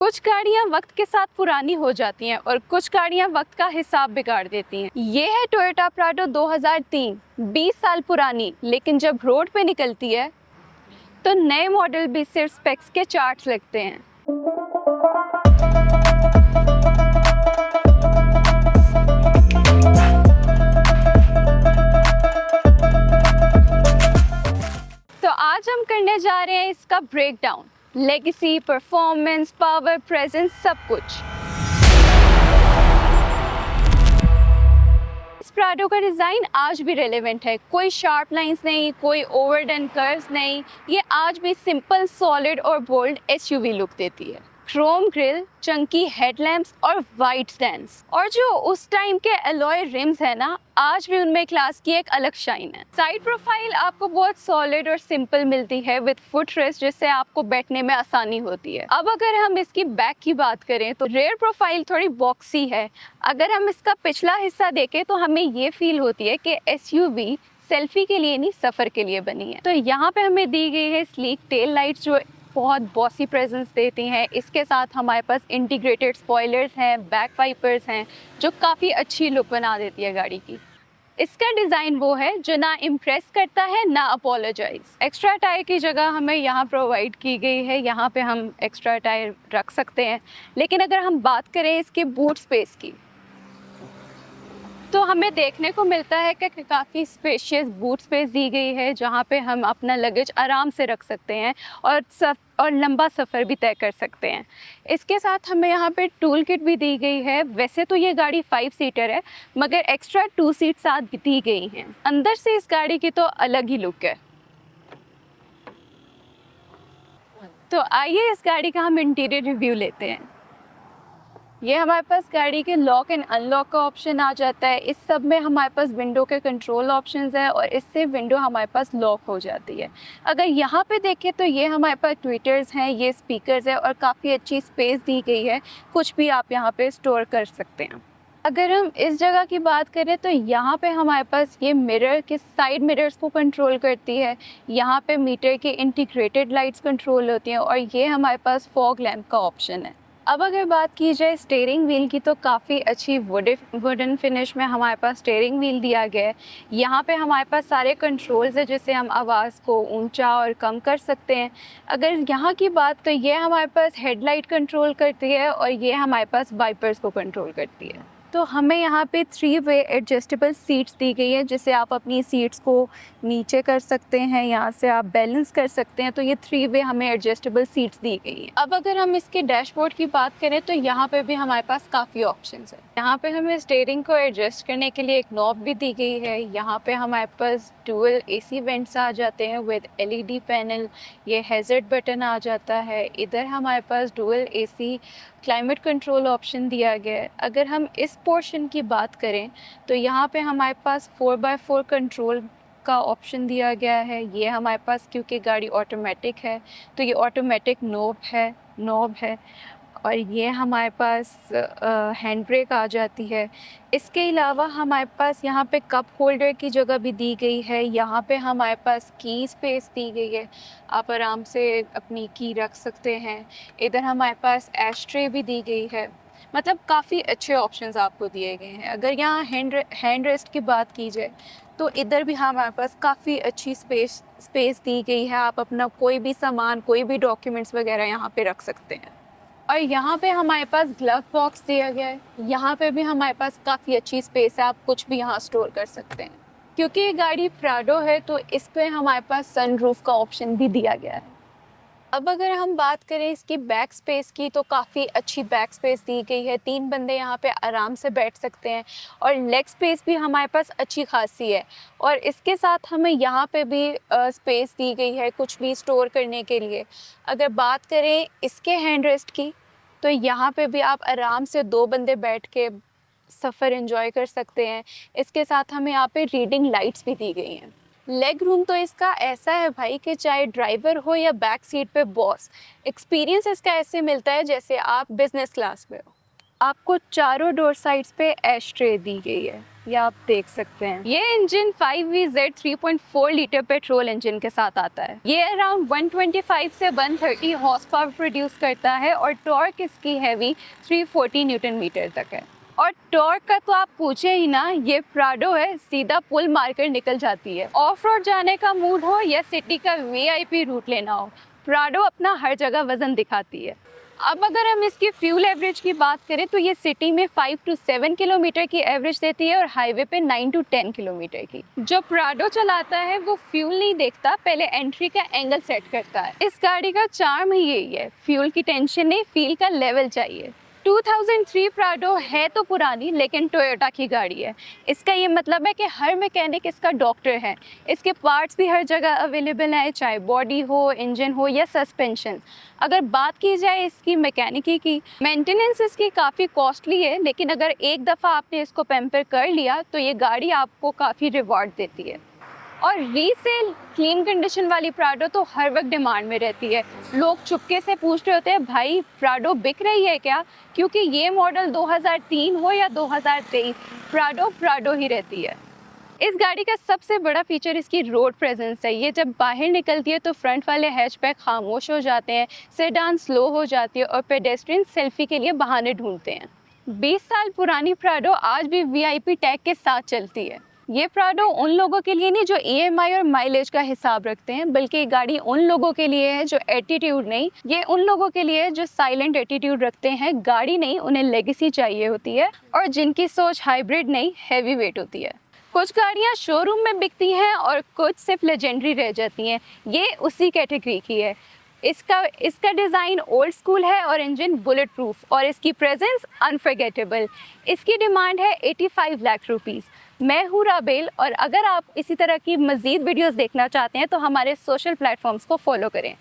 कुछ गाड़ियां वक्त के साथ पुरानी हो जाती हैं और कुछ गाड़ियां वक्त का हिसाब बिगाड़ देती हैं। ये है टोयोटा प्राडो 2003, 20 साल पुरानी, लेकिन जब रोड पे निकलती है तो नए मॉडल भी सिर्फ स्पेक्स के चार्ट्स लगते हैं। तो आज हम करने जा रहे हैं इसका breakdown, legacy, performance, power, presence, सब कुछ। इस प्राडो का डिज़ाइन आज भी रेलेवेंट है। कोई शार्प लाइंस नहीं, कोई ओवरडन कर्व्स नहीं। ये आज भी सिंपल, सॉलिड और बोल्ड एसयूवी लुक देती है। क्रोम ग्रिल, चंकी हेडलैम्प्स और वाइट स्टैंड्स, और जो उस टाइम के अलॉय रिम्स है ना, आज भी उनमें क्लास की एक अलग शाइन है। साइड प्रोफाइल आपको बहुत सॉलिड और सिंपल मिलती है विद फुट रेस्ट, जिससे आपको बैठने में आसानी होती है। अब अगर हम इसकी बैक की बात करें तो रेयर प्रोफाइल थोड़ी बॉक्सी है। अगर हम इसका पिछला हिस्सा देखें तो हमें ये फील होती है कि एसयूवी सेल्फी के लिए नहीं, सफ़र के लिए बनी है। तो यहाँ पे हमें दी गई है स्लीक टेल लाइट्स जो बहुत बॉसी प्रेजेंस देती हैं। इसके साथ हमारे पास इंटीग्रेटेड स्पॉयलर्स हैं, बैक वाइपर्स हैं, जो काफ़ी अच्छी लुक बना देती है गाड़ी की। इसका डिज़ाइन वो है जो ना इम्प्रेस करता है ना अपोलोजाइज। एक्स्ट्रा टायर की जगह हमें यहाँ प्रोवाइड की गई है। यहाँ पे हम एक्स्ट्रा टायर रख सकते हैं। लेकिन अगर हम बात करें इसके बूट स्पेस की, तो हमें देखने को मिलता है कि काफ़ी स्पेशियस बूट स्पेस दी गई है, जहाँ पे हम अपना लगेज आराम से रख सकते हैं और लंबा सफ़र भी तय कर सकते हैं। इसके साथ हमें यहाँ पे टूल किट भी दी गई है। वैसे तो ये गाड़ी 5 सीटर है, मगर एक्स्ट्रा 2 सीट साथ दी गई हैं। अंदर से इस गाड़ी की तो अलग ही लुक है। तो आइए इस गाड़ी का हम इंटीरियर रिव्यू लेते हैं। ये हमारे पास गाड़ी के लॉक एंड अनलॉक का ऑप्शन आ जाता है। इस सब में हमारे पास विंडो के कंट्रोल ऑप्शंस हैं और इससे विंडो हमारे पास लॉक हो जाती है। अगर यहाँ पे देखें तो ये हमारे पास ट्विटर्स हैं, ये स्पीकर्स है और काफ़ी अच्छी स्पेस दी गई है। कुछ भी आप यहाँ पे स्टोर कर सकते हैं। अगर हम इस जगह की बात करें तो यहाँ पे हमारे पास ये मिरर के साइड मिरर्स को कंट्रोल करती है। यहाँ पे मीटर के इंटीग्रेटेड लाइट्स कंट्रोल होती हैं और ये हमारे पास फॉग लैम्प का ऑप्शन है। अब अगर बात की जाए स्टीयरिंग व्हील की, तो काफ़ी अच्छी वुडन फिनिश में हमारे पास स्टीयरिंग व्हील दिया गया है। यहाँ पे हमारे पास सारे कंट्रोल्स हैं, जिससे हम आवाज़ को ऊंचा और कम कर सकते हैं। अगर यहाँ की बात, तो ये हमारे पास हेडलाइट कंट्रोल करती है और ये हमारे पास वाइपर्स को कंट्रोल करती है। तो हमें यहाँ पे 3 वे एडजस्टेबल सीट्स दी गई है, जिससे आप अपनी सीट्स को नीचे कर सकते हैं, यहाँ से आप बैलेंस कर सकते हैं। तो ये 3 वे हमें एडजस्टेबल सीट्स दी गई हैं। अब अगर हम इसके डैशबोर्ड की बात करें तो यहाँ पे भी हमारे पास काफ़ी ऑप्शंस हैं। यहाँ पे हमें स्टीयरिंग को एडजस्ट करने के लिए एक नॉब भी दी गई है। यहाँ पे हमारे पास डुअल एसी वेंट्स आ जाते हैं विद एलईडी पैनल। ये हैज़र्ड बटन आ जाता है। इधर हमारे पास dual AC climate control option दिया गया है। अगर हम इस पोर्शन की बात करें तो यहाँ पे हमारे पास 4x4 कंट्रोल का ऑप्शन दिया गया है। ये हमारे पास, क्योंकि गाड़ी ऑटोमेटिक है, तो ये ऑटोमेटिक नॉब है और ये हमारे पास हैंड ब्रेक आ जाती है। इसके अलावा हमारे पास यहाँ पे कप होल्डर की जगह भी दी गई है। यहाँ पे हमारे पास की स्पेस दी गई है, आप आराम से अपनी की रख सकते हैं। इधर हमारे पास एश ट्रे भी दी गई है। मतलब काफ़ी अच्छे ऑप्शंस आपको दिए गए हैं। अगर यहाँ हैंड रेस्ट की बात की जाए तो इधर भी हमारे पास काफ़ी अच्छी स्पेस दी गई है। आप अपना कोई भी सामान, कोई भी डॉक्यूमेंट्स वगैरह यहाँ पे रख सकते हैं। और यहाँ पे हमारे पास ग्लव बॉक्स दिया गया है। यहाँ पे भी हमारे पास काफ़ी अच्छी स्पेस है, आप कुछ भी यहाँ स्टोर कर सकते हैं। क्योंकि ये गाड़ी प्राडो है तो इस पे हमारे पास सनरूफ का ऑप्शन भी दिया गया है। अब अगर हम बात करें इसकी बैक स्पेस की, तो काफ़ी अच्छी बैक स्पेस दी गई है। 3 बंदे यहाँ पे आराम से बैठ सकते हैं और लेग स्पेस भी हमारे पास अच्छी खासी है। और इसके साथ हमें यहाँ पे भी स्पेस दी गई है कुछ भी स्टोर करने के लिए। अगर बात करें इसके हैंड रेस्ट की, तो यहाँ पे भी आप आराम से 2 बंदे बैठ के सफ़र एंजॉय कर सकते हैं। इसके साथ हमें यहाँ पे रीडिंग लाइट्स भी दी गई हैं। लेग रूम तो इसका ऐसा है भाई कि चाहे ड्राइवर हो या बैक सीट पे बॉस, एक्सपीरियंस इसका ऐसे मिलता है जैसे आप बिजनेस क्लास में हो। आपको चारों डोर साइड्स पे एश ट्रे दी गई है, ये आप देख सकते हैं। ये engine 5VZ 3.4 litre petrol engine के साथ आता है। ये अराउंड 125 से 130 हॉर्स पावर प्रोड्यूस करता है और टॉर्क इसकी हैवी 340 न्यूटन मीटर तक है। और टॉर्क का तो आप पूछे ही ना, ये प्राडो है, सीधा पुल मारकर निकल जाती है। ऑफ रोड जाने का मूड हो या सिटी का VIP रूट लेना हो, प्राडो अपना हर जगह वजन दिखाती है। अब अगर हम इसकी फ्यूल एवरेज की बात करें तो ये सिटी में 5 to 7 किलोमीटर की एवरेज देती है और हाईवे पे 9 to 10 किलोमीटर की। जो प्राडो चलाता है वो फ्यूल नहीं देखता, पहले एंट्री का एंगल सेट करता है। इस गाड़ी का चार्म ही यही है, फ्यूल की टेंशन नहीं, फील का लेवल चाहिए। 2003 प्राडो है तो पुरानी, लेकिन टोयोटा की गाड़ी है। इसका ये मतलब है कि हर मैकेनिक इसका डॉक्टर है। इसके पार्ट्स भी हर जगह अवेलेबल हैं, चाहे बॉडी हो, इंजन हो या सस्पेंशन। अगर बात की जाए इसकी मैकेनिकी की, मेंटेनेंस इसकी काफ़ी कॉस्टली है, लेकिन अगर एक दफ़ा आपने इसको पैम्पर कर लिया तो ये गाड़ी आपको काफ़ी रिवॉर्ड देती है। और रीसेल क्लीन कंडीशन वाली प्राडो तो हर वक्त डिमांड में रहती है। लोग चुपके से पूछ रहे होते हैं, भाई प्राडो बिक रही है क्या? क्योंकि ये मॉडल 2003 हो या 2023, प्राडो ही रहती है। इस गाड़ी का सबसे बड़ा फीचर इसकी रोड प्रेजेंस है। ये जब बाहर निकलती है तो फ्रंट वाले हैचबैक खामोश हो जाते हैं, सेडान स्लो हो जाती है और पेडेस्ट्रियन सेल्फी के लिए बहाने ढूंढते हैं। 20 साल पुरानी प्राडो आज भी VIP टैग के साथ चलती है। ये प्राडो उन लोगों के लिए नहीं जो EMI और माइलेज का हिसाब रखते हैं, बल्कि ये गाड़ी उन लोगों के लिए है जो एटीट्यूड नहीं, ये उन लोगों के लिए है जो साइलेंट एटीट्यूड रखते हैं। गाड़ी नहीं, उन्हें लेगेसी चाहिए होती है, और जिनकी सोच हाइब्रिड नहीं हैवी वेट होती है। कुछ गाड़ियाँ शोरूम में बिकती हैं और कुछ सिर्फ लेजेंडरी रह जाती हैं। ये उसी कैटेगरी की है। इसका डिज़ाइन ओल्ड स्कूल है और इंजन बुलेट प्रूफ, और इसकी प्रेजेंस अनफर्गेटेबल। इसकी डिमांड है 85 लाख रुपीज़। मैं हूँ राबेल, और अगर आप इसी तरह की मज़ीद वीडियोस देखना चाहते हैं तो हमारे सोशल प्लेटफॉर्म्स को फॉलो करें।